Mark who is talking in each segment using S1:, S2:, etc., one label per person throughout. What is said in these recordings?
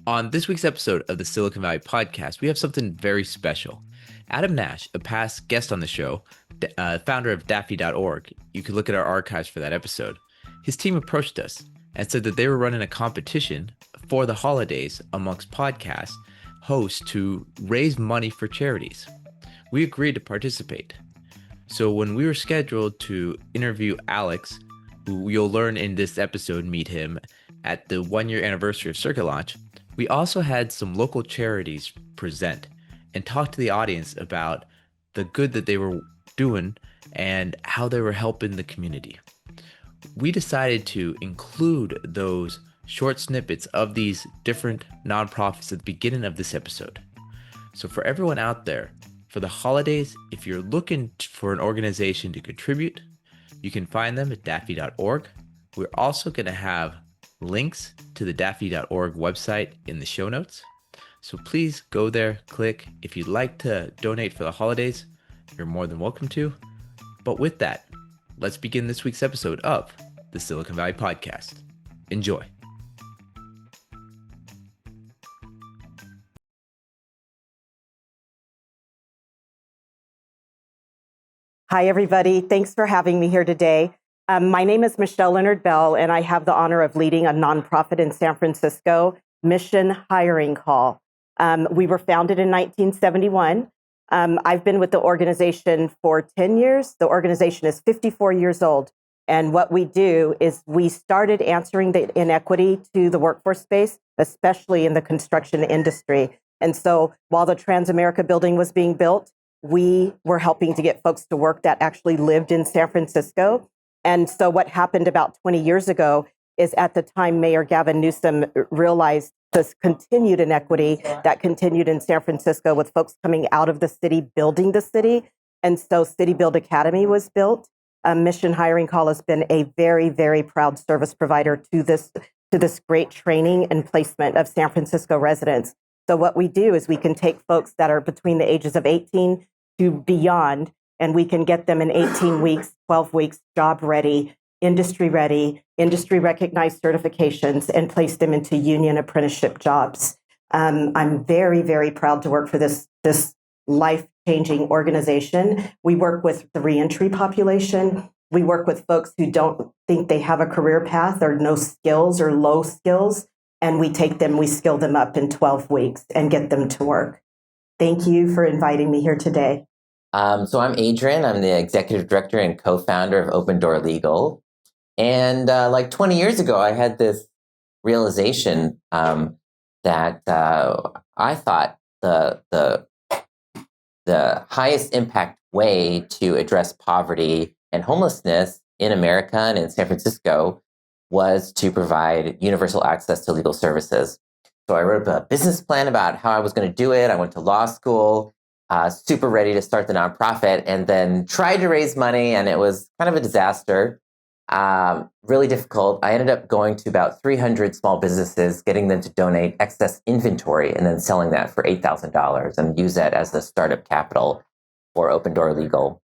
S1: On this week's episode of the Silicon Valley Podcast, we have something very special. Adam Nash, a past guest on the show, founder of Daffy.org, you can look at our archives for that episode. His team approached us and said that they were running a competition for the holidays amongst podcast hosts to raise money for charities. We agreed to participate. So when we were scheduled to interview Alex, who you'll learn in this episode, meet him at the 1-year anniversary of Circuit Launch, we also had some local charities present and talk to the audience about the good that they were doing and how they were helping the community. We decided to include those short snippets of these different nonprofits at the beginning of this episode. So for everyone out there, for the holidays, if you're looking for an organization to contribute, you can find them at Daffy.org. We're also going to have links to the Daffy.org website in the show notes. So please go there, click. If you'd like to donate for the holidays, you're more than welcome to. But with that, let's begin this week's episode of the Silicon Valley Podcast. Enjoy.
S2: Hi, everybody. Thanks for having me here today. My name is Michelle Leonard Bell, and I have the honor of leading a nonprofit in San Francisco, Mission Hiring Call. We were founded in 1971. I've been with the organization for 10 years. The organization is 54 years old. And what we do is we started answering the inequity to the workforce space, especially in the construction industry. And so while the Transamerica building was being built, we were helping to get folks to work that actually lived in San Francisco. And so what happened about 20 years ago is at the time, Mayor Gavin Newsom realized this continued inequity that continued in San Francisco with folks coming out of the city, building the city. And so City Build Academy was built. Mission Hiring Call has been a very, very proud service provider to this great training and placement of San Francisco residents. So what we do is we can take folks that are between the ages of 18 to beyond, and we can get them in 18 weeks, 12 weeks, job ready, industry recognized certifications, and place them into union apprenticeship jobs. I'm very, very proud to work for this life-changing organization. We work with the reentry population. We work with folks who don't think they have a career path or no skills or low skills. And we take them, we skill them up in 12 weeks and get them to work. Thank you for inviting me here today.
S3: So I'm Adrian. I'm the executive director and co-founder of Open Door Legal. And like 20 years ago, I had this realization that I thought the highest impact way to address poverty and homelessness in America and in San Francisco was to provide universal access to legal services. So I wrote a business plan about how I was going to do it. I went to law school, super ready to start the nonprofit, and then tried to raise money, and it was kind of a disaster, really difficult. I ended up going to about 300 small businesses, getting them to donate excess inventory, and then selling that for $8,000 and use that as the startup capital for Open Door Legal.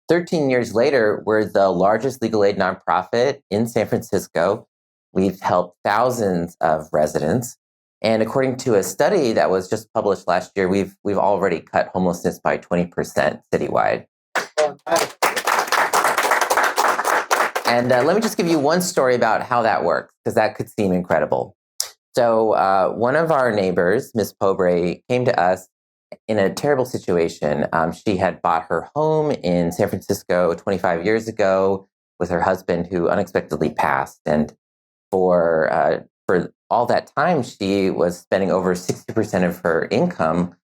S3: 13 years later, we're the largest legal aid nonprofit in San Francisco. We've helped thousands of residents. And according to a study that was just published last year, we've already cut homelessness by 20% citywide. And let me just give you one story about how that works, because that could seem incredible. So one of our neighbors, Ms. Pobre, came to us in a terrible situation. She had bought her home in San Francisco 25 years ago with her husband, who unexpectedly passed. And for all that time, she was spending over 60% of her income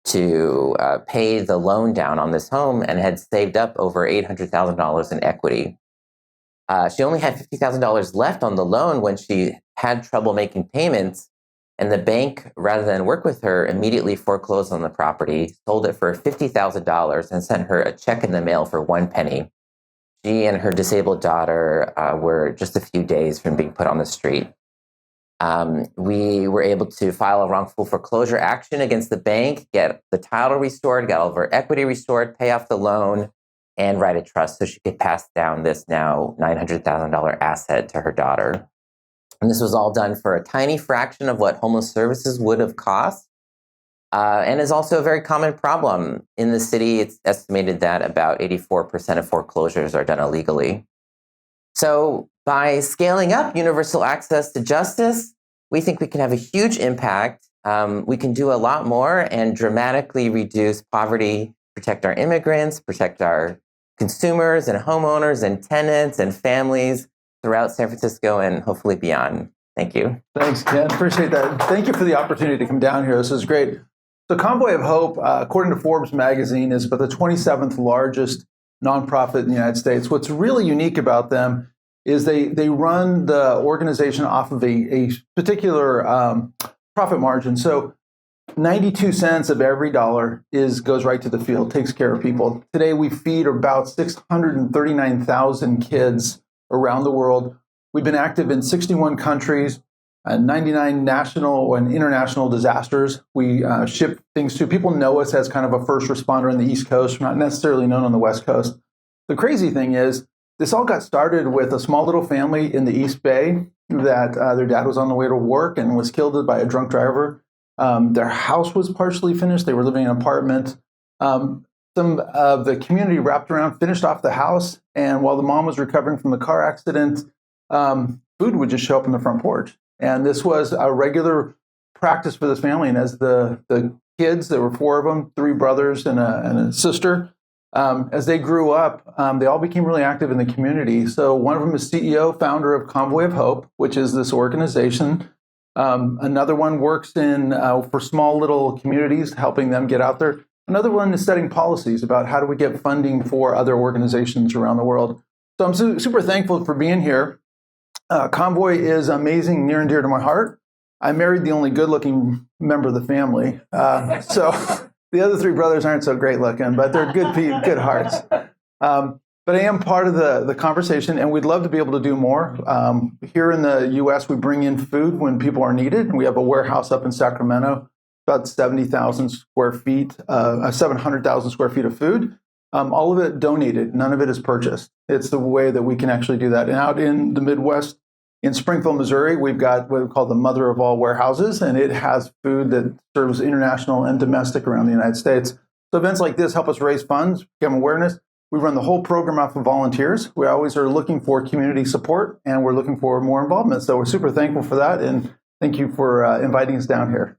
S3: to pay the loan down on this home and had saved up over $800,000 in equity. She only had $50,000 left on the loan when she had trouble making payments. And the bank, rather than work with her, immediately foreclosed on the property, sold it for $50,000, and sent her a check in the mail for 1 penny. She and her disabled daughter were just a few days from being put on the street. We were able to file a wrongful foreclosure action against the bank, get the title restored, get all of her equity restored, pay off the loan, and write a trust so she could pass down this now $900,000 asset to her daughter. And this was all done for a tiny fraction of what homeless services would have cost. And is also a very common problem. In the city, it's estimated that about 84% of foreclosures are done illegally. So by scaling up universal access to justice, we think we can have a huge impact. We can do a lot more and dramatically reduce poverty, protect our immigrants, protect our consumers and homeowners and tenants and families throughout San Francisco and hopefully beyond. Thank you.
S4: Thanks, Ken. Appreciate that. Thank you for the opportunity to come down here. This is great. So Convoy of Hope, according to Forbes magazine, is about the 27th largest nonprofit in the United States. What's really unique about them is they run the organization off of a particular profit margin. So 92 cents of every dollar goes right to the field, takes care of people. Today, we feed about 639,000 kids around the world. We've been active in 61 countries, 99 national and international disasters. We ship things to. People know us as kind of a first responder on the East Coast. We're not necessarily known on the West Coast. The crazy thing is, this all got started with a small little family in the East Bay that their dad was on the way to work and was killed by a drunk driver. Their house was partially finished. They were living in an apartment. Some of the community wrapped around, finished off the house, and while the mom was recovering from the car accident, food would just show up on the front porch. And this was a regular practice for this family. And as the kids, there were 4 of them, 3 brothers and a sister, as they grew up, they all became really active in the community. So one of them is CEO, founder of Convoy of Hope, which is this organization. Another one works for small little communities, helping them get out there. Another one is setting policies about how do we get funding for other organizations around the world. So I'm super thankful for being here. Convoy is amazing, near and dear to my heart. I married the only good-looking member of the family. So the other 3 brothers aren't so great looking, but they're good hearts. But I am part of the conversation, and we'd love to be able to do more. Here in the U.S., we bring in food when people are needed. We have a warehouse up in Sacramento, about 70,000 square feet, 700,000 square feet of food. All of it donated. None of it is purchased. It's the way that we can actually do that. And out in the Midwest, in Springfield, Missouri, we've got what we call the mother of all warehouses, and it has food that serves international and domestic around the United States. So events like this help us raise funds, give awareness. We run the whole program off of volunteers. We always are looking for community support, and we're looking for more involvement. So we're super thankful for that, and thank you for inviting us down here.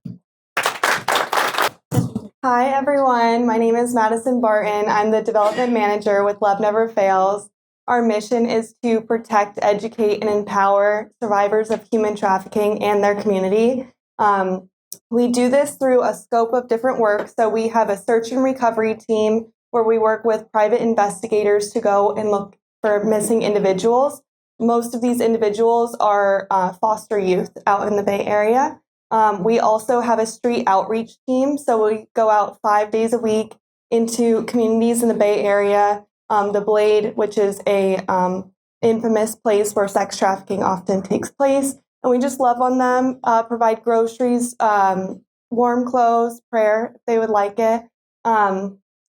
S5: Hi, everyone. My name is Madison Barton. I'm the development manager with Love Never Fails. Our mission is to protect, educate, and empower survivors of human trafficking and their community. We do this through a scope of different work. So we have a search and recovery team where we work with private investigators to go and look for missing individuals. Most of these individuals are foster youth out in the Bay Area. We also have a street outreach team. So we go out 5 days a week into communities in the Bay Area. The Blade, which is a infamous place where sex trafficking often takes place. And we just love on them, provide groceries, warm clothes, prayer, if they would like it.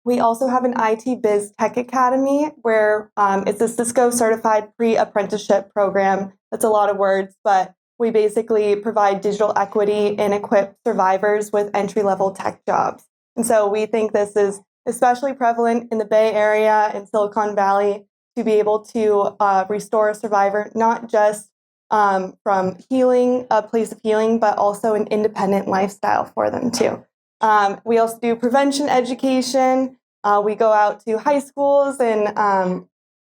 S5: We also have an IT Biz Tech Academy where it's a Cisco certified pre-apprenticeship program. That's a lot of words, but we basically provide digital equity and equip survivors with entry-level tech jobs. And so we think this is especially prevalent in the Bay Area and Silicon Valley to be able to restore a survivor, not just from healing, a place of healing, but also an independent lifestyle for them too. We also do prevention education. We go out to high schools and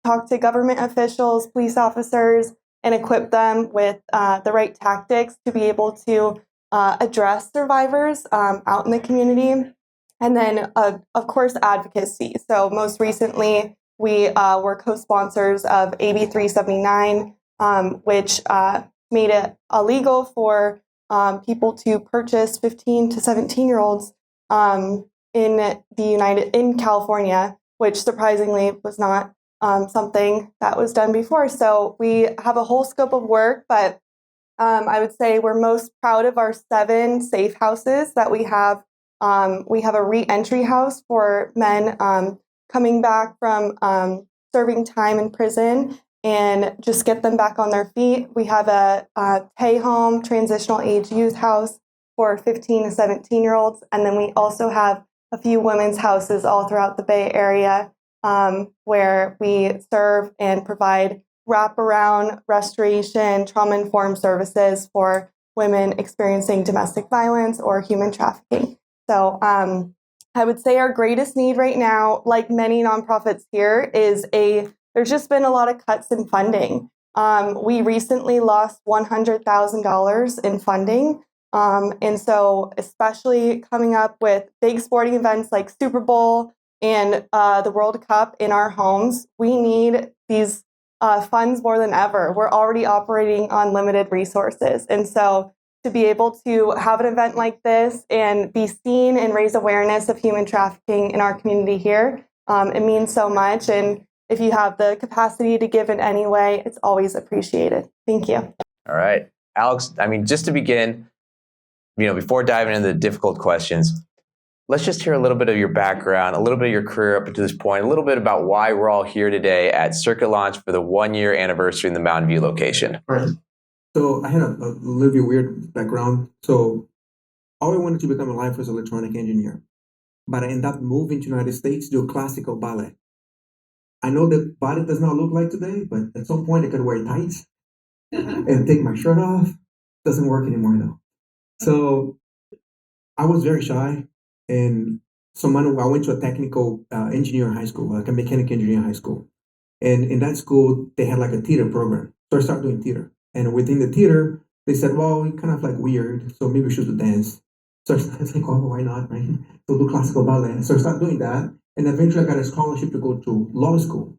S5: talk to government officials, police officers, and equip them with the right tactics to be able to address survivors out in the community. And then, of course, advocacy. So most recently, we were co-sponsors of AB 379, which made it illegal for people to purchase 15 to 17-year-olds in California, which surprisingly was not something that was done before. So we have a whole scope of work, but I would say we're most proud of our 7 safe houses that we have. We have a re-entry house for men coming back from serving time in prison. and just get them back on their feet. We have a pay home, transitional age youth house for 15 to 17-year-olds. And then we also have a few women's houses all throughout the Bay Area where we serve and provide wraparound restoration, trauma-informed services for women experiencing domestic violence or human trafficking. So I would say our greatest need right now, like many nonprofits here, is there's just been a lot of cuts in funding. We recently lost $100,000 in funding. And so especially coming up with big sporting events like Super Bowl and the World Cup in our homes, we need these funds more than ever. We're already operating on limited resources. And so to be able to have an event like this and be seen and raise awareness of human trafficking in our community here, it means so much. And if you have the capacity to give in any way, it's always appreciated. Thank you.
S1: All right. Alex, I mean, just to begin, before diving into the difficult questions, let's just hear a little bit of your background, a little bit of your career up to this point, a little bit about why we're all here today at Circuit Launch for the 1-year anniversary in the Mountain View location.
S6: Right. So I had a little bit weird background. So all I wanted to become in life was an electronic engineer. But I ended up moving to the United States to do classical ballet. I know that ballet does not look like today, but at some point I could wear tights and take my shirt off. Doesn't work anymore though. So I was very shy. And so I went to a technical engineering high school, like a mechanical engineering high school. And in that school, they had like a theater program. So I started doing theater. And within the theater, they said, well, you're kind of like weird, so maybe we should do dance. So I was like, oh, why not, right? So do classical ballet. So I started doing that. And eventually I got a scholarship to go to law school.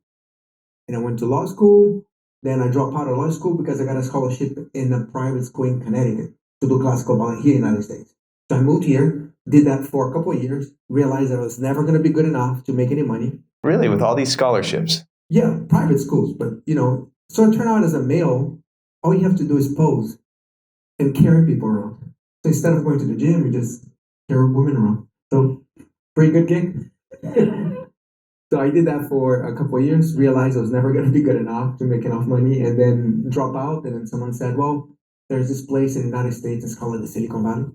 S6: And I went to law school. Then I dropped out of law school because I got a scholarship in a private school in Connecticut to do classical ballet here in the United States. So I moved here, did that for a couple of years, realized I was never going to be good enough to make any money.
S1: Really? With all these scholarships?
S6: Yeah, private schools. But, so it turned out as a male, all you have to do is pose and carry people around. So instead of going to the gym, you just carry women around. So pretty good gig. So I did that for a couple of years, realized I was never going to be good enough to make enough money, and then drop out. And then someone said, well, there's this place in the United States, it's called the Silicon Valley.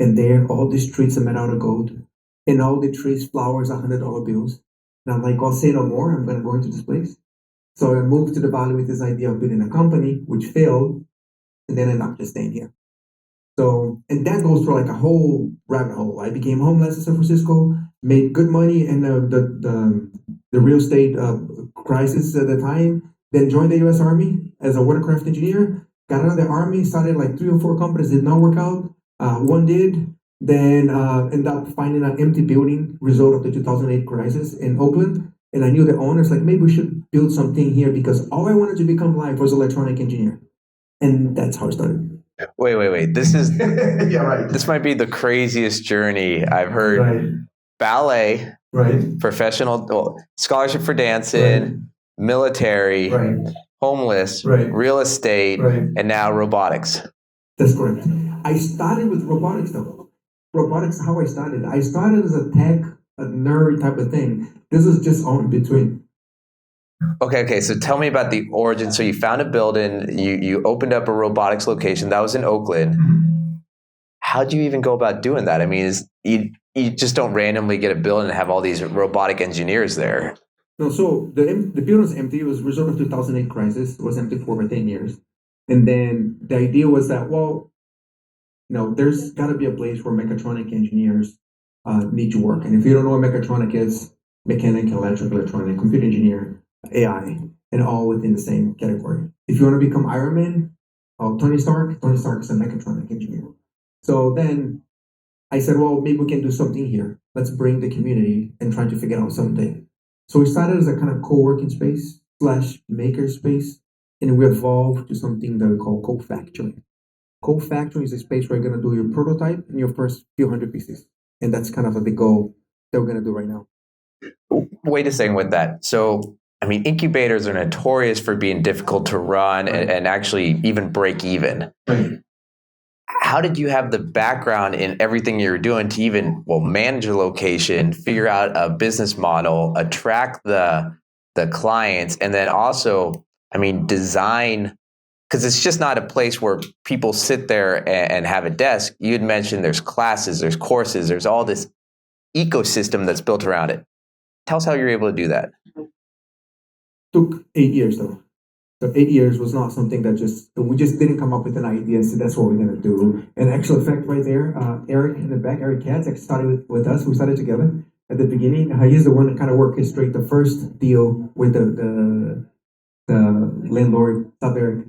S6: And there, all the streets are made out of gold. And all the trees, flowers are $100 bills. And I'm like, I'll say no more. I'm going to go into this place. So I moved to the Valley with this idea of building a company, which failed. And then I ended up just staying here. So, and that goes through like a whole rabbit hole. I became homeless in San Francisco, made good money in the real estate crisis at the time, then joined the U.S. Army as a watercraft engineer, got out of the Army, started like 3 or 4 companies, did not work out. One did, then ended up finding an empty building, result of the 2008 crisis in Oakland. And I knew the owners, like, maybe we should build something here because all I wanted to become life was electronic engineer. And that's how it started.
S1: Wait. This is
S6: Yeah, right.
S1: This might be the craziest journey I've heard.
S6: Right.
S1: Ballet,
S6: Right.
S1: professional, scholarship for dancing,
S6: Right.
S1: military,
S6: Right.
S1: homeless,
S6: Right.
S1: real estate,
S6: Right.
S1: and now robotics.
S6: That's correct. I started with robotics though. Robotics, how I started. I started as a tech, a nerd type of thing. This was just all in between.
S1: Okay. So tell me about the origin. So you found a building, you opened up a robotics location. That was in Oakland. How'd you even go about doing that? I mean, you just don't randomly get a building and have all these robotic engineers there.
S6: No, so the building was empty. It was a result of 2008 crisis. It was empty for over 10 years. And then the idea was that, well, there's got to be a place where mechatronic engineers need to work. And if you don't know what mechatronic is, mechanic, electric, electronic, computer engineer, AI, and all within the same category. If you want to become Iron Man, Tony Stark is a mechatronic engineer. So then I said, well, maybe we can do something here. Let's bring the community and try to figure out something. So we started as a kind of co-working space / maker space, and we evolved to something that we call co-factoring. Co-factoring is a space where you're going to do your prototype and your first few hundred pieces. And that's kind of a big goal that we're going to do right now.
S1: Wait a second with that. So, I mean, incubators are notorious for being difficult to run and actually even break even.
S6: Right.
S1: How did you have the background in everything you were doing to even, manage a location, figure out a business model, attract the clients, and then also I mean, design, because it's just not a place where people sit there and have a desk. You'd mentioned there's classes, there's courses, there's all this ecosystem that's built around it. Tell us how you're able to do that.
S6: Took 8 years though. So 8 years was not something that we just didn't come up with an idea. So that's what we're gonna do. And actual fact right there, Eric in the back, Eric Katz started with us. We started together at the beginning. He's the one that kind of orchestrated the first deal with the landlord. Stop, Eric.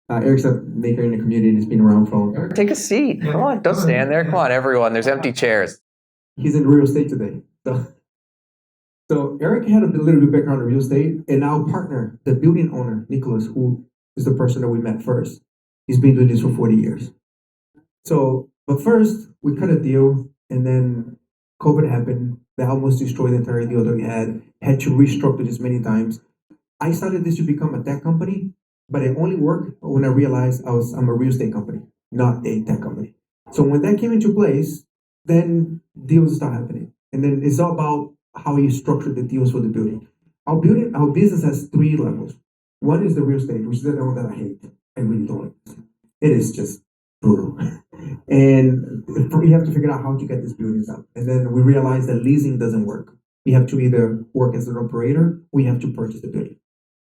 S6: Eric's a maker in the community and has been around for long.
S1: Take a seat. Come on, don't stand there. Come on, everyone. There's empty chairs.
S6: He's in real estate today. So Eric had a little bit background in real estate, and our partner, the building owner, Nicholas, who is the person that we met first, he's been doing this for 40 years. So, but first, we cut a deal, and then COVID happened. That almost destroyed the entire deal that we had to restructure this many times. I started this to become a tech company, but it only worked when I realized I'm a real estate company, not a tech company. So when that came into place, then deals start happening. And then it's all about how you structure the deals for the building. Our business has 3 levels. One is the real estate, which is the one that I hate. I really don't like. It is just brutal. And you have to figure out how to get these buildings up. And then we realize that leasing doesn't work. You have to either work as an operator or you have to purchase the building.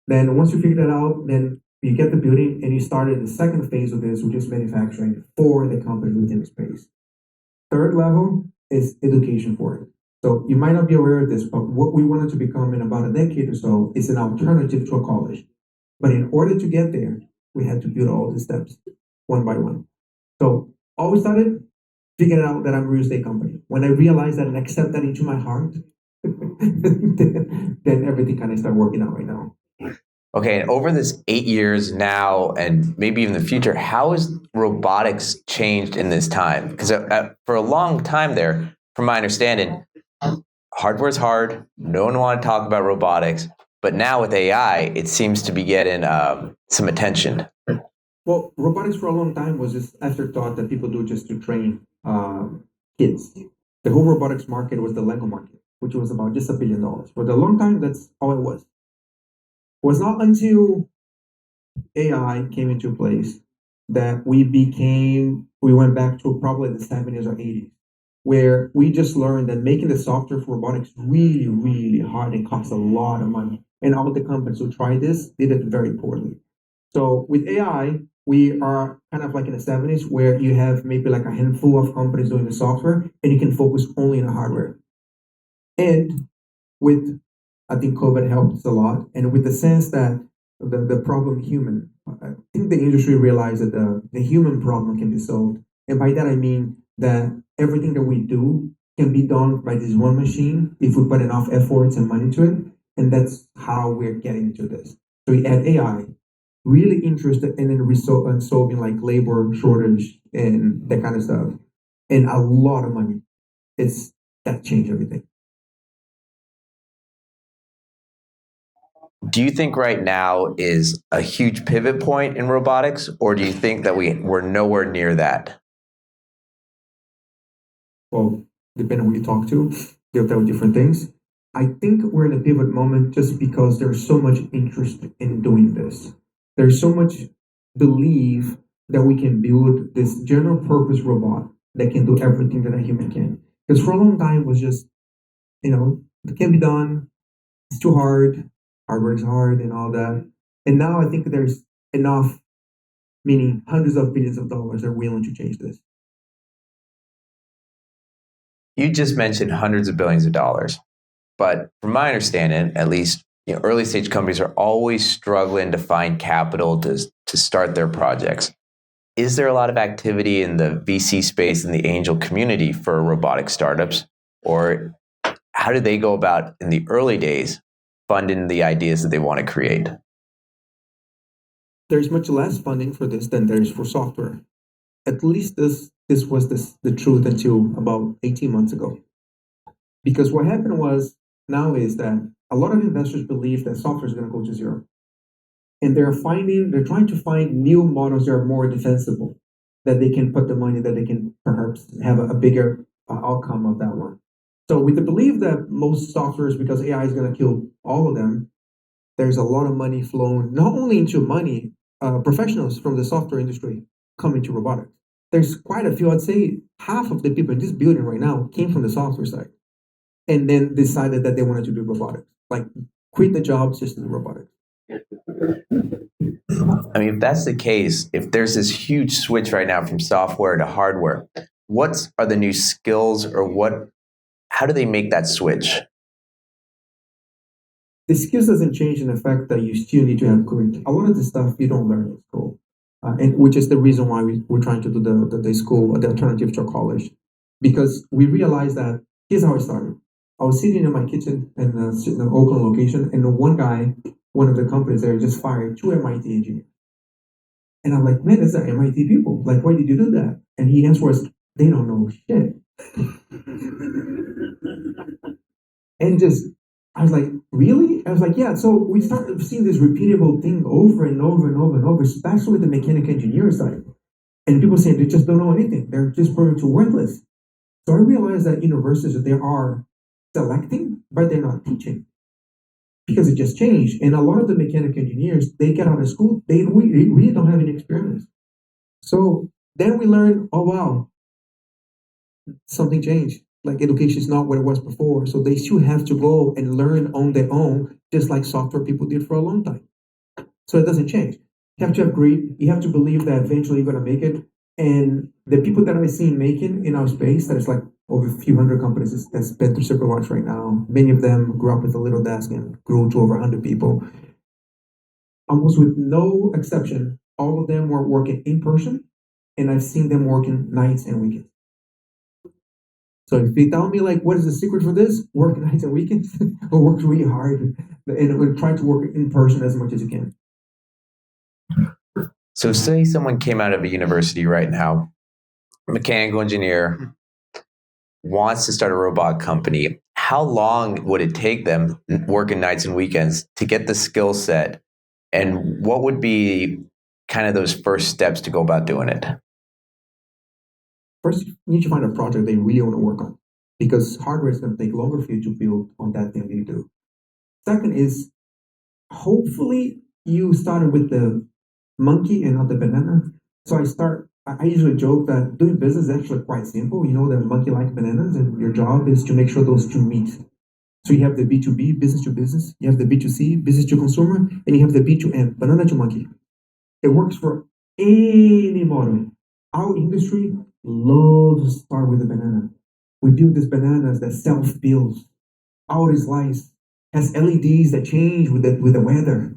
S6: Then once you figure that out, then you get the building and you started the second phase of this, which is manufacturing for the company within the space. Third level is education for it. So you might not be aware of this, but what we wanted to become in about a decade or so is an alternative to a college. But in order to get there, we had to build all the steps one by one. So always started figuring out that I'm a real estate company. When I realized that and accept that into my heart, then everything kind of started working out right now.
S1: Okay, and over this 8 years now, and maybe even the future, how has robotics changed in this time? Because for a long time there, from my understanding, hardware's hard. No one wanted to talk about robotics. But now with AI, it seems to be getting some attention.
S6: Well, robotics for a long time was this afterthought that people do just to train kids. The whole robotics market was the Lego market, which was about just $1 billion. For a long time, that's all it was. It was not until AI came into place that we went back to probably the 70s or 80s, where we just learned that making the software for robotics really, really hard and costs a lot of money. And all the companies who tried this did it very poorly. So with AI, we are kind of like in the 70s where you have maybe like a handful of companies doing the software and you can focus only on the hardware. And with, I think COVID helped a lot. And with the sense that the problem human, I think the industry realized that the human problem can be solved. And by that, I mean that everything that we do can be done by this one machine if we put enough efforts and money to it. And that's how we're getting to this. So we add AI, really interested in solving like labor shortage and that kind of stuff. And a lot of money. That changed everything.
S1: Do you think right now is a huge pivot point in robotics, or do you think that we're nowhere near that?
S6: Well, depending on who you talk to, they'll tell different things. I think we're in a pivot moment just because there's so much interest in doing this. There's so much belief that we can build this general purpose robot that can do everything that a human can. Because for a long time it was just, it can be done, it's too hard, hardware is hard and all that. And now I think there's enough, meaning hundreds of billions of dollars are willing to change this.
S1: You just mentioned hundreds of billions of dollars. But from my understanding, at least, early stage companies are always struggling to find capital to start their projects. Is there a lot of activity in the VC space and the angel community for robotic startups? Or how do they go about in the early days funding the ideas that they want to create?
S6: There's much less funding for this than there is for software. At least this was the truth until about 18 months ago. Because what happened was now is that a lot of investors believe that software is going to go to zero. And they're trying to find new models that are more defensible, that they can put the money, that they can perhaps have a bigger outcome of that one. So with the belief that most softwares, because AI is going to kill all of them, there's a lot of money flown, not only into money, professionals from the software industry come into robotics. There's quite a few, I'd say half of the people in this building right now came from the software side and then decided that they wanted to do robotics, like quit the jobs just to do robotics.
S1: I mean, if that's the case, if there's this huge switch right now from software to hardware, what are the new skills or how do they make that switch?
S6: The skills doesn't change in the fact that you still need to have grit. A lot of the stuff you don't learn in school, and which is the reason why we're trying to do the school, the alternative to college, because we realized that here's how it started. I was sitting in my kitchen in an Oakland location, and one of the companies there just fired 2 MIT engineers. And I'm like, man, these are MIT people. Like, why did you do that? And he answered was, they don't know shit. And I was like, really? I was like, yeah. So we started seeing this repeatable thing over and over and over and over, especially with the mechanical engineer side. And people say they just don't know anything. They're just pretty too worthless. So I realized that universities, they are selecting, but they're not teaching. Because it just changed. And a lot of the mechanical engineers, they get out of school, they really don't have any experience. So then we learn, oh, wow, something changed. Like education is not what it was before. So they still have to go and learn on their own, just like software people did for a long time. So it doesn't change. You have to have grit. You have to believe that eventually you're going to make it. And the people that I've seen making in our space, there's like over a few hundred companies that's been through super launch right now. Many of them grew up with a little desk and grew to over 100 people. Almost with no exception, all of them were working in person, and I've seen them working nights and weekends. So if you tell me, like, what is the secret for this? Work nights and weekends, or work really hard and try to work in person as much as you can.
S1: So say someone came out of a university right now, a mechanical engineer, wants to start a robot company. How long would it take them working nights and weekends to get the skill set? And what would be kind of those first steps to go about doing it?
S6: First, you need to find a project that you really want to work on, because hardware is going to take longer for you to build on that thing that you do. Second is, hopefully you started with the monkey and not the banana. So I usually joke that doing business is actually quite simple. You know that monkey like bananas, and your job is to make sure those two meet. So you have the B2B, business to business, you have the B2C, business to consumer, and you have the B2M, banana to monkey. It works for any model. Our industry loves to start with a banana. We build these bananas that self-builds. Our slice has LEDs that change with the weather.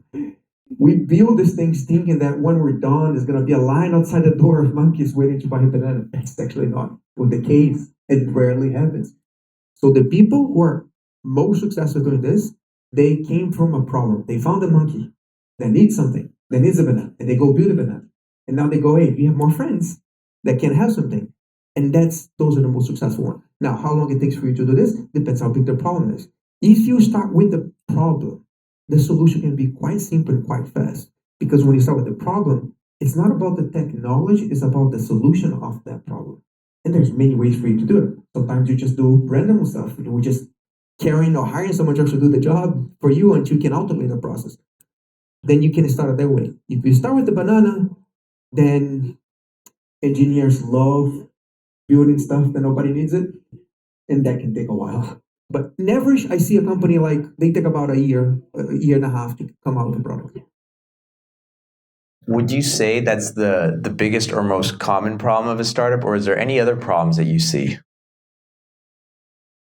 S6: We build these things thinking that when we're done, there's going to be a line outside the door of monkeys waiting to buy a banana. That's actually not the case. It rarely happens. So the people who are most successful doing this, they came from a problem. They found a monkey that needs something, that needs a banana, and they go build a banana. And now they go, hey, we have more friends that can have something. And those are the most successful ones. Now, how long it takes for you to do this depends how big the problem is. If you start with the problem, the solution can be quite simple and quite fast. Because when you start with the problem, it's not about the technology, it's about the solution of that problem. And there's many ways for you to do it. Sometimes you just do random stuff. We just carrying or hiring someone just to do the job for you until you can automate the process. Then you can start it that way. If you start with the banana, then engineers love building stuff that nobody needs it, and that can take a while. But on average, I see a company like they take about a year and a half to come out with a product.
S1: Would you say that's the biggest or most common problem of a startup, or is there any other problems that you see?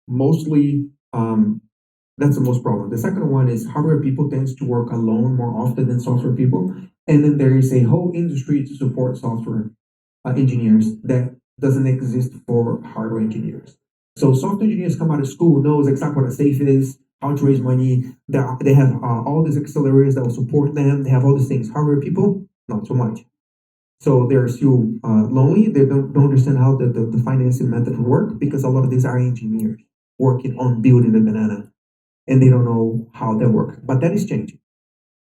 S6: Mostly, that's the most problem. The second one is hardware people tends to work alone more often than software people. And then there is a whole industry to support software engineers that doesn't exist for hardware engineers. So software engineers come out of school, knows exactly what a safe is, how to raise money. They have all these accelerators that will support them. They have all these things. Hardware people, not so much. So they're still lonely. They don't understand how the financing method work, because a lot of these are engineers working on building the banana, and they don't know how that works. But that is changing.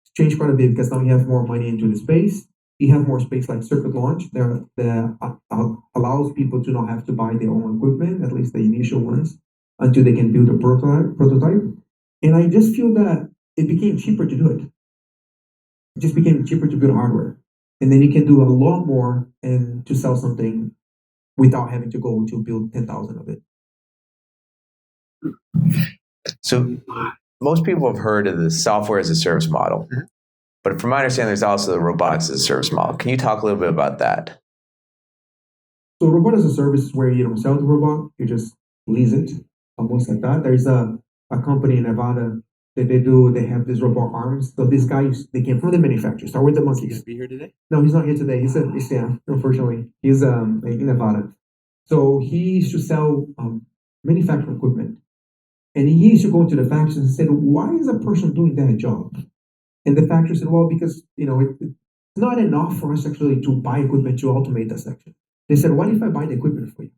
S6: It's changed quite a bit because now you have more money into the space. You have more space like circuit launch that allows people to not have to buy their own equipment, at least the initial ones, until they can build a prototype. And I just feel that it became cheaper to do it. It just became cheaper to build hardware. And then you can do a lot more and to sell something without having to go to build 10,000 of it.
S1: So most people have heard of the software as a service model, but from my understanding, there's also the robotics as a service model. Can you talk a little bit about that?
S6: So robot as a service is where you don't sell the robot, you just lease it, almost like that. There's a company in Nevada that they have these robot arms. So these guys, they came from the manufacturer. Start with the monkeys.
S1: He's be here today?
S6: No, he's not here today. He's unfortunately. He's in Nevada. So he used to sell manufacturing equipment. And he used to go into the factories and said, why is a person doing that job? And the factory said, well, because it's not enough for us actually to buy equipment to automate that section. They said, what if I buy the equipment for you?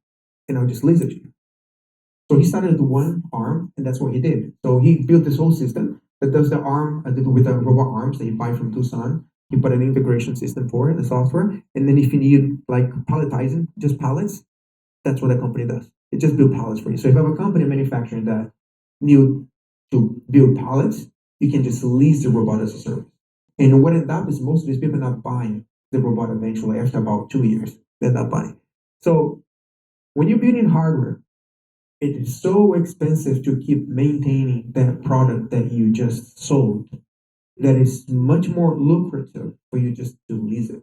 S6: And I'll just lease it to you. So he started with one arm, and that's what he did. So he built this whole system that does the arm with the robot arms that you buy from Tucson. He put an integration system for it, the software. And then if you need like palletizing, just pallets, that's what the company does. It just builds pallets for you. So if you have a company manufacturing that need to build pallets, you can just lease the robot as a service. And what ended up is most of these people not buying the robot eventually after about 2 years. They're not buying. So when you're building hardware, it is so expensive to keep maintaining that product that you just sold that it's much more lucrative for you just to lease it.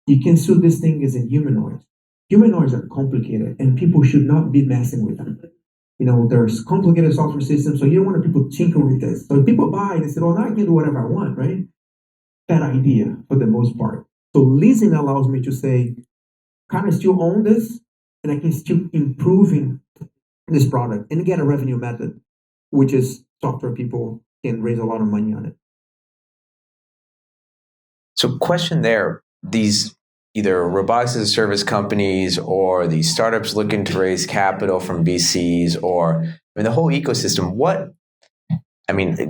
S6: You can sue this thing as in humanoids. Humanoids are complicated and people should not be messing with them. There's complicated software systems, so you don't want people tinkering with this. So if people buy, they say, well, now I can do whatever I want, right? Bad idea for the most part. So leasing allows me to say, kind of still own this, and I can still improving this product and get a revenue method, which is software people can raise a lot of money on it.
S1: So question there, these either robotics as a service companies or these startups looking to raise capital from VCs or the whole ecosystem,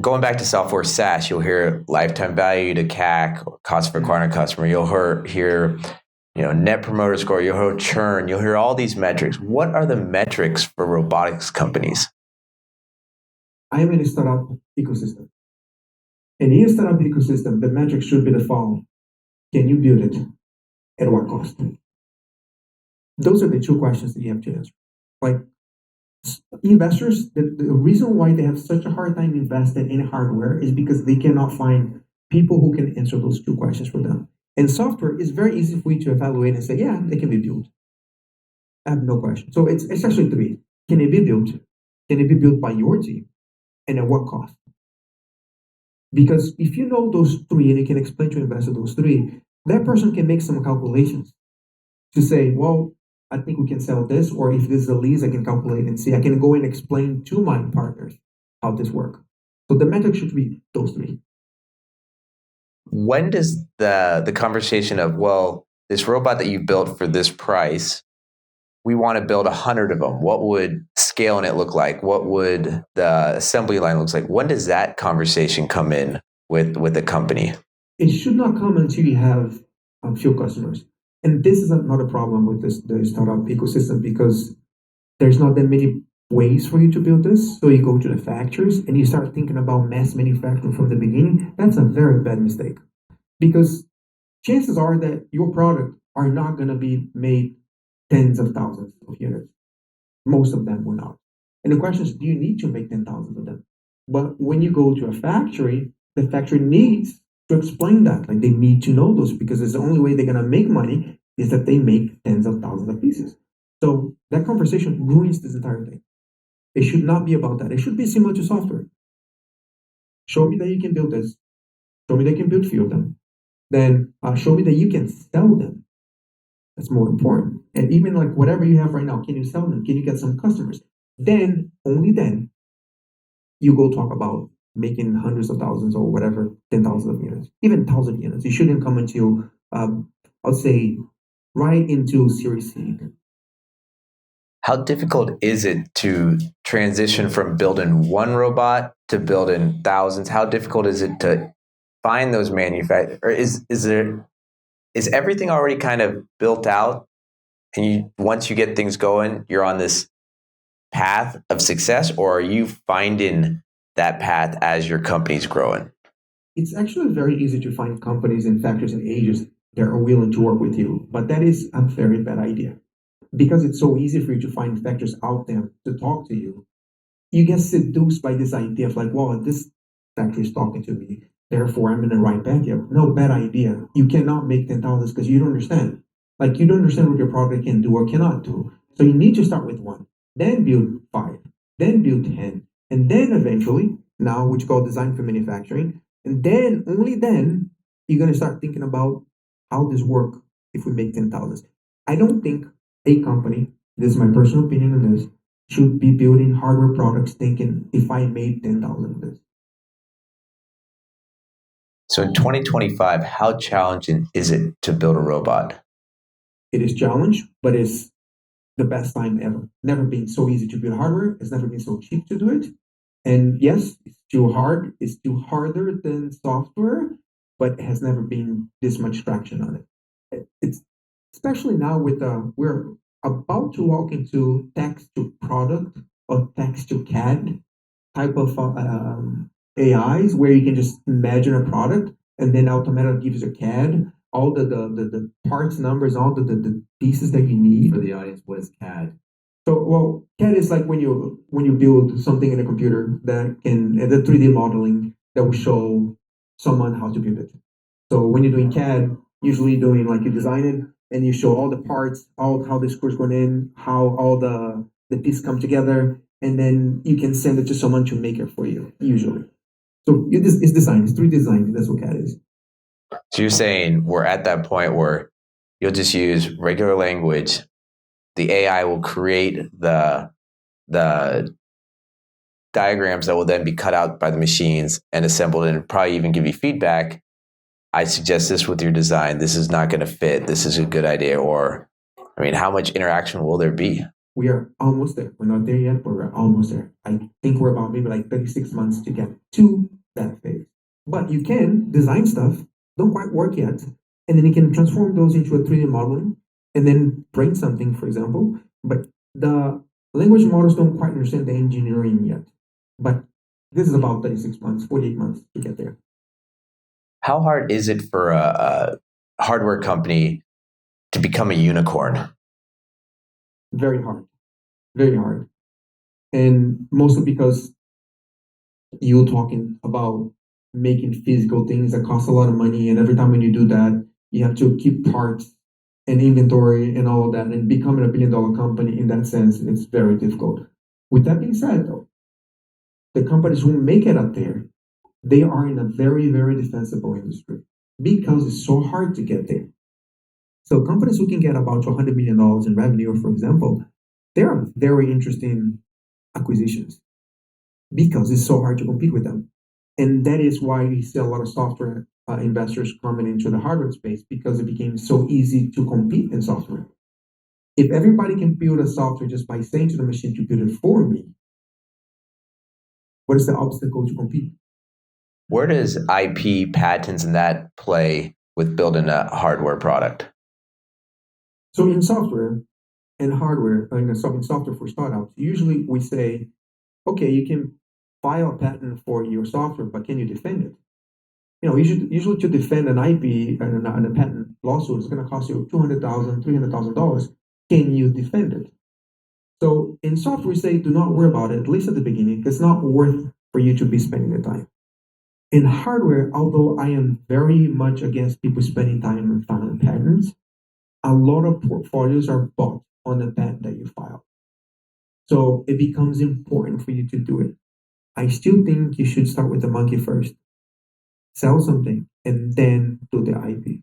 S1: going back to software SaaS, you'll hear lifetime value to CAC, or cost per acquiring customer. You'll hear net promoter score, you'll hear churn, you'll hear all these metrics. What are the metrics for robotics companies?
S6: I am in a startup ecosystem. And in a startup ecosystem, the metrics should be the following. Can you build it? At what cost? Those are the two questions that you have to answer. Like investors, the reason why they have such a hard time investing in hardware is because they cannot find people who can answer those two questions for them. And software is very easy for you to evaluate and say, yeah, they can be built. I have no question. So it's actually three. Can it be built? Can it be built by your team? And at what cost? Because if you know those three and you can explain to investors those three, that person can make some calculations to say, well, I think we can sell this, or if this is a lease, I can calculate and see. I can go and explain to my partners how this works. So the metric should be those three.
S1: When does the conversation of, well, this robot that you built for this price, we want to build 100 of them. What would scaling it look like? What would the assembly line look like? When does that conversation come in with the company?
S6: It should not come until you have a few customers. And this is not a problem with the startup ecosystem because there's not that many ways for you to build this. So you go to the factories and you start thinking about mass manufacturing from the beginning. That's a very bad mistake because chances are that your product are not going to be made tens of thousands of units. Most of them will not. And the question is, do you need to make 10,000 of them? But when you go to a factory, the factory needs to explain that. Like they need to know those because it's the only way they're going to make money is that they make tens of thousands of pieces. So that conversation ruins this entire thing. It should not be about that. It should be similar to software. Show me that you can build this. Show me that you can build a few of them. Then show me that you can sell them. That's more important. And even like whatever you have right now, can you sell them? Can you get some customers? Then, only then, you go talk about making hundreds of thousands or whatever, 10,000 of units, even 1,000 units. You shouldn't come until, I'll say, right into Series C.
S1: How difficult is it to transition from building one robot to building thousands? How difficult is it to find those manufacturers? Is everything already kind of built out? And once you get things going, you're on this path of success, or are you finding that path as your company's growing?
S6: It's actually very easy to find companies and factories and agents that are willing to work with you, but that is a very bad idea. Because it's so easy for you to find factors out there to talk to you, you get seduced by this idea of like, well, this factory is talking to me, therefore I'm in the right backyard. No, bad idea. You cannot make $10,000 because you don't understand. Like you don't understand what your product can do or cannot do. So you need to start with one, then build 5, then build 10, and then eventually, now which called design for manufacturing, and then only then you're gonna start thinking about how this work if we make 10,000. I don't think a company, this is my personal opinion on this, should be building hardware products thinking if I made 10,000 of this.
S1: So in 2025, how challenging is it to build a robot?
S6: It is challenge, but it's the best time ever. Never been so easy to build hardware. It's never been so cheap to do it. And yes, it's still hard. It's still harder than software, but it has never been this much traction on it. It's especially now with we're about to walk into text to product or text to CAD type of AIs where you can just imagine a product and then automatically gives you a CAD, all the parts numbers, all the pieces that you need.
S7: For the audience, what is CAD?
S6: So, well, CAD is like when you build something in a computer that can the 3D modeling that will show someone how to build it. So when you're doing CAD, usually you're doing like you design it and you show all the parts, all how the screws going in, how all the pieces come together, and then you can send it to someone to make it for you. Usually, so it's design, it's 3D design. That's what CAD is.
S1: So you're saying we're at that point where you'll just use regular language. The AI will create the diagrams that will then be cut out by the machines and assembled and probably even give you feedback. I suggest this with your design. This is not going to fit. This is a good idea. Or, I mean, how much interaction will there be?
S6: We are almost there. We're not there yet, but we're almost there. I think we're about maybe like 36 months to get to that phase. But you can design stuff, don't quite work yet, and then you can transform those into a 3D modeling and then brain something, for example. But the language models don't quite understand the engineering yet. But this is about 36 months, 48 months to get there.
S1: How hard is it for a hardware company to become a unicorn?
S6: Very hard. Very hard. And mostly because you're talking about making physical things that cost a lot of money. And every time when you do that, you have to keep parts and inventory and all of that. And becoming a $1 billion company in that sense, it's very difficult. With that being said, though, the companies who make it up there, they are in a very, very defensible industry because it's so hard to get there. So companies who can get about $100 million in revenue, for example, they are very interesting acquisitions because it's so hard to compete with them. And that is why we see a lot of software investors coming into the hardware space because it became so easy to compete in software. If everybody can build a software just by saying to the machine to build it for me, what is the obstacle to compete?
S1: Where does IP, patents, and that play with building a hardware product?
S6: So in software and hardware, in software for startups, usually we say, okay, you can file a patent for your software, but can you defend it? You know, usually to defend an IP and a patent lawsuit is going to cost you $200,000, $300,000. Can you defend it? So in software, we say, do not worry about it, at least at the beginning. It's not worth for you to be spending the time. In hardware, although I am very much against people spending time on filing patents, a lot of portfolios are bought on the patent that you file. So it becomes important for you to do it. I still think you should start with the monkey first. Sell something and then do the IP.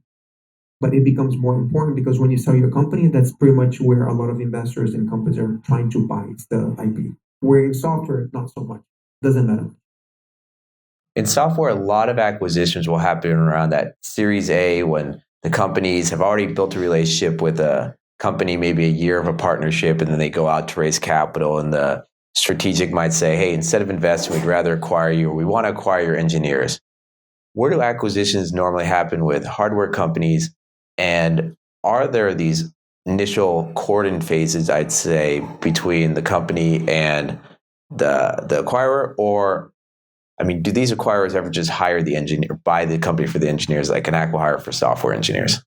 S6: But it becomes more important because when you sell your company, that's pretty much where a lot of investors and companies are trying to buy. It's the IP. Where in software, not so much. Doesn't matter.
S1: In software, a lot of acquisitions will happen around that Series A when the companies have already built a relationship with a company, maybe a year of a partnership, and then they go out to raise capital. And the strategic might say, hey, instead of investing, we'd rather acquire you, or we want to acquire your engineers. Where do acquisitions normally happen with hardware companies? And are there these initial courting phases, I'd say, between the company and the acquirer? Or I mean, do these acquirers ever just hire the engineer, buy the company for the engineers, like an acquihire for software engineers?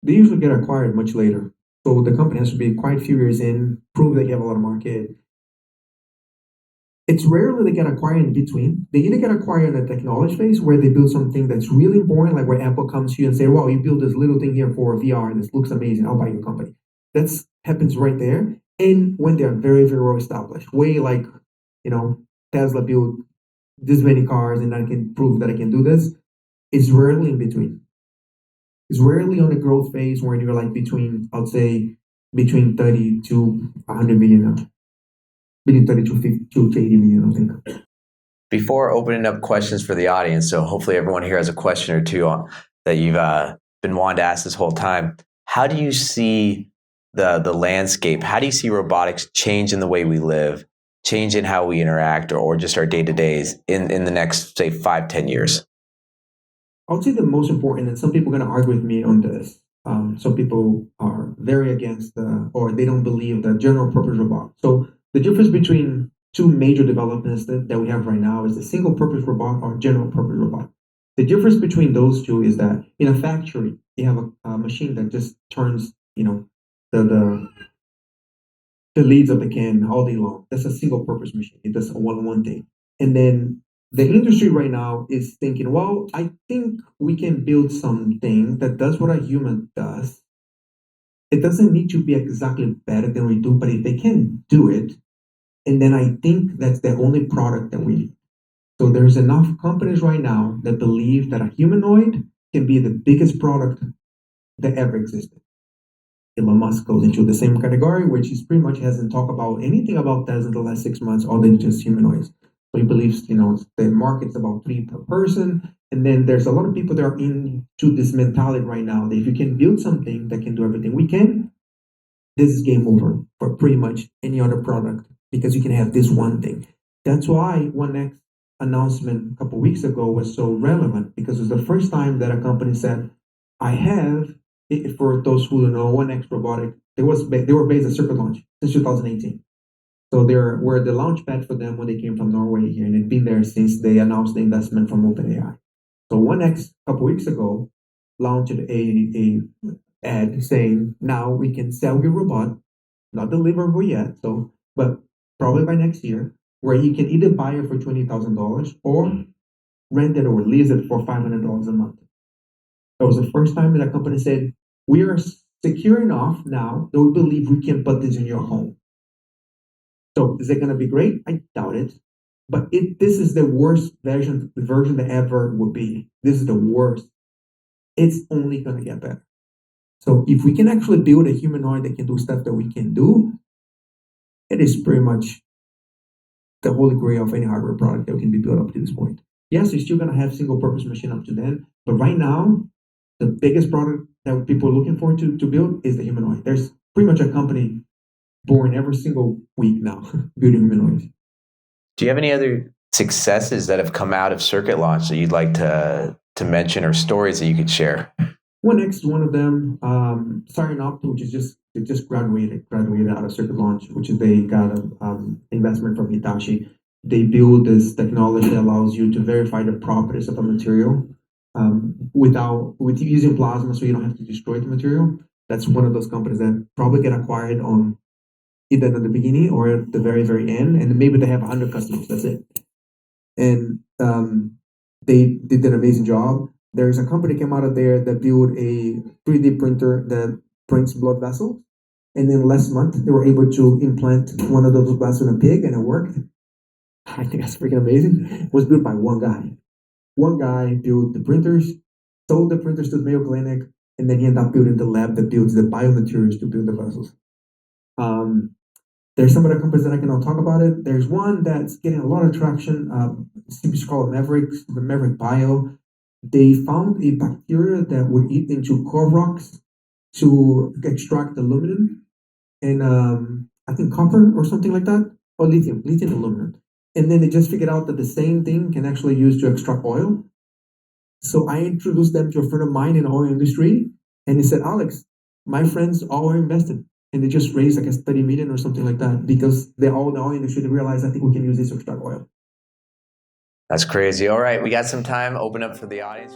S6: They usually get acquired much later. So the company has to be quite a few years in, prove that you have a lot of market. It's rarely they get acquired in between. They either get acquired in the technology phase where they build something that's really important, like where Apple comes to you and say, wow, you build this little thing here for VR, this looks amazing, I'll buy your company. That happens right there. And when they're very, very well established, way like, Tesla built this many cars and I can prove that I can do this, it's rarely in between. It's rarely on the growth phase where you're like between 30 to 100 million now. Between 30 to 50 to 80 million, I think.
S1: Before opening up questions for the audience, so hopefully everyone here has a question or two that you've been wanting to ask this whole time. How do you see the landscape? How do you see robotics change in the way we live, change in how we interact, or just our day-to-days in the next, say, 5-10 years?
S6: I would say the most important, and some people are going to argue with me on this. Some people are very against or they don't believe the general purpose robot. So the difference between two major developments that we have right now is the single purpose robot or general purpose robot. The difference between those two is that in a factory, you have a machine that just turns, the leads of the can all day long. That's a single purpose machine. It does one thing. And then the industry right now is thinking, well, I think we can build something that does what a human does. It doesn't need to be exactly better than we do, but if they can do it, and then I think that's the only product that we need. So there's enough companies right now that believe that a humanoid can be the biggest product that ever existed. Elon Musk goes into the same category, which is pretty much hasn't talked about anything about that in the last 6 months, other than just humanoids. So he believes, the market's about 3 per person. And then there's a lot of people that are into this mentality right now that if you can build something that can do everything we can, this is game over for pretty much any other product because you can have this one thing. That's why One X announcement a couple of weeks ago was so relevant because it was the first time that a company said, I have, for those who don't know, One X Robotics, they were based at Circuit Launch since 2018. So we're the launch pad for them when they came from Norway here, and they've been there since they announced the investment from OpenAI. So One X a couple weeks ago launched a ad saying now we can sell your robot, not deliverable yet, but probably by next year, where you can either buy it for $20,000 or rent it or lease it for $500 a month. That was the first time that a company said, we are secure enough now that we believe we can put this in your home. So is it going to be great? I doubt it. But this is the worst version that ever would be. This is the worst. It's only going to get better. So if we can actually build a humanoid that can do stuff that we can do, it is pretty much the holy grail of any hardware product that can be built up to this point. Yes, you're still going to have single purpose machine up to then. But right now, the biggest product that people are looking for to build is the humanoid. There's pretty much a company born every single week now building humanoids.
S1: Do you have any other successes that have come out of Circuit Launch that you'd like to mention or stories that you could share?
S6: One X is one of them. Starting which is they just graduated out of Circuit Launch, which is they got an investment from Hitachi. They build this technology that allows you to verify the properties of a material with using plasma, so you don't have to destroy the material. That's one of those companies that probably get acquired on either at the beginning or at the very, very end, and maybe they have 100 customers. That's it. And they did an amazing job. There's a company came out of there that built a 3D printer that prints blood vessels. And then last month, they were able to implant one of those vessels in a pig, and it worked. I think that's freaking amazing. It was built by one guy. One guy built the printers, sold the printers to the Mayo Clinic, and then he ended up building the lab that builds the biomaterials to build the vessels. There's some other companies that I cannot talk about it. There's one that's getting a lot of traction. It's called Maverick Bio. They found a bacteria that would eat into core rocks to extract aluminum and I think copper or something like that, or lithium aluminum. And then they just figured out that the same thing can actually use to extract oil. So I introduced them to a friend of mine in the oil industry, and he said, Alex, my friends all are invested. And they just raised, I guess, 30 million or something like that because they're all in the oil industry. They realized, I think we can use this to extract oil.
S1: That's crazy. All right, we got some time. Open up for the audience.